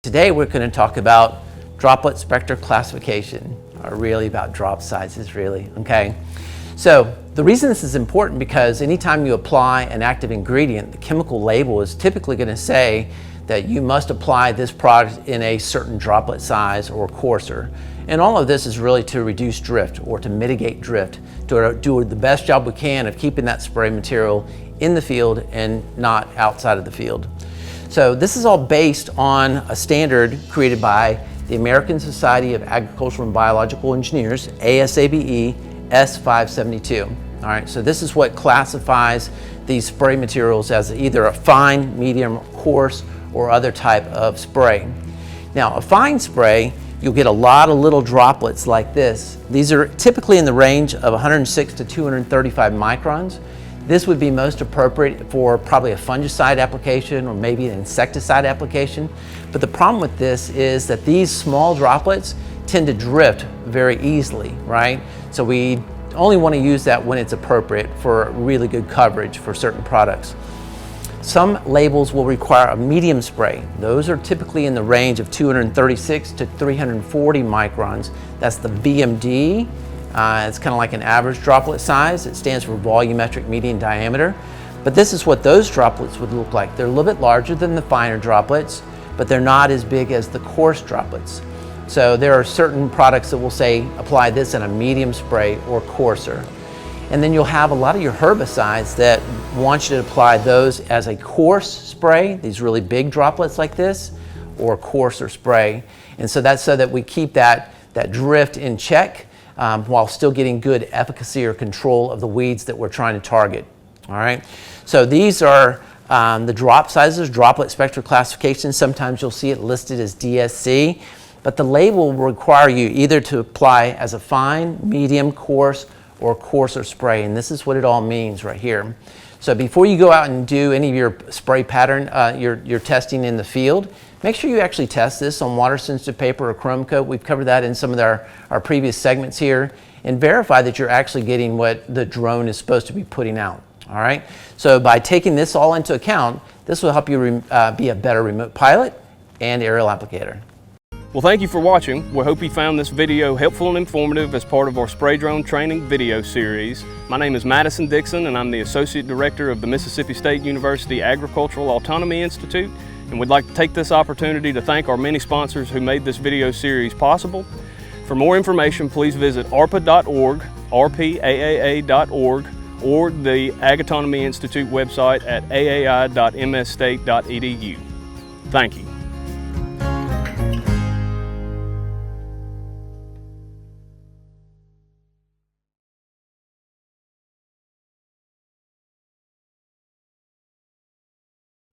Today we're going to talk about droplet spectra classification, or really about drop sizes, really, okay? So the reason this is important because anytime you apply an active ingredient, the chemical label is typically going to say that you must apply this product in a certain droplet size or coarser. And all of this is really to reduce drift or to mitigate drift, to do the best job we can of keeping that spray material in the field and not outside of the field. So this is all based on a standard created by the American Society of Agricultural and Biological Engineers, ASABE S572. All right, so this is what classifies these spray materials as either a fine, medium, coarse, or other type of spray. Now, a fine spray, you'll get a lot of little droplets like this. These are typically in the range of 106 to 235 microns. This would be most appropriate for probably a fungicide application or maybe an insecticide application. But the problem with this is that these small droplets tend to drift very easily, right? So we only want to use that when it's appropriate for really good coverage for certain products. Some labels will require a medium spray. Those are typically in the range of 236 to 340 microns. That's the VMD. It's kind of like an average droplet size. It stands for volumetric median diameter. But this is what those droplets would look like. They're a little bit larger than the finer droplets, but they're not as big as the coarse droplets. So there are certain products that will say apply this in a medium spray or coarser. And then you'll have a lot of your herbicides that want you to apply those as a coarse spray, these really big droplets like this, or coarser spray. And so that's so that we keep that drift in check while still getting good efficacy or control of the weeds that we're trying to target. All right. So these are the drop sizes, droplet spectra classification. Sometimes you'll see it listed as DSC, but the label will require you either to apply as a fine, medium, coarse, or coarser spray, and this is what it all means right here. So before you go out and do any of your spray pattern, your testing in the field, make sure you actually test this on water-sensitive paper or chrome coat. We've covered that in some of our previous segments here, and verify that you're actually getting what the drone is supposed to be putting out. All right. So by taking this all into account, this will help you be a better remote pilot and aerial applicator. Well, thank you for watching. We hope you found this video helpful and informative as part of our spray drone training video series. My name is Madison Dixon, and I'm the Associate Director of the Mississippi State University Agricultural Autonomy Institute. And we'd like to take this opportunity to thank our many sponsors who made this video series possible. For more information, please visit arpa.org, rpaaa.org, or the Ag Autonomy Institute website at aai.msstate.edu. Thank you.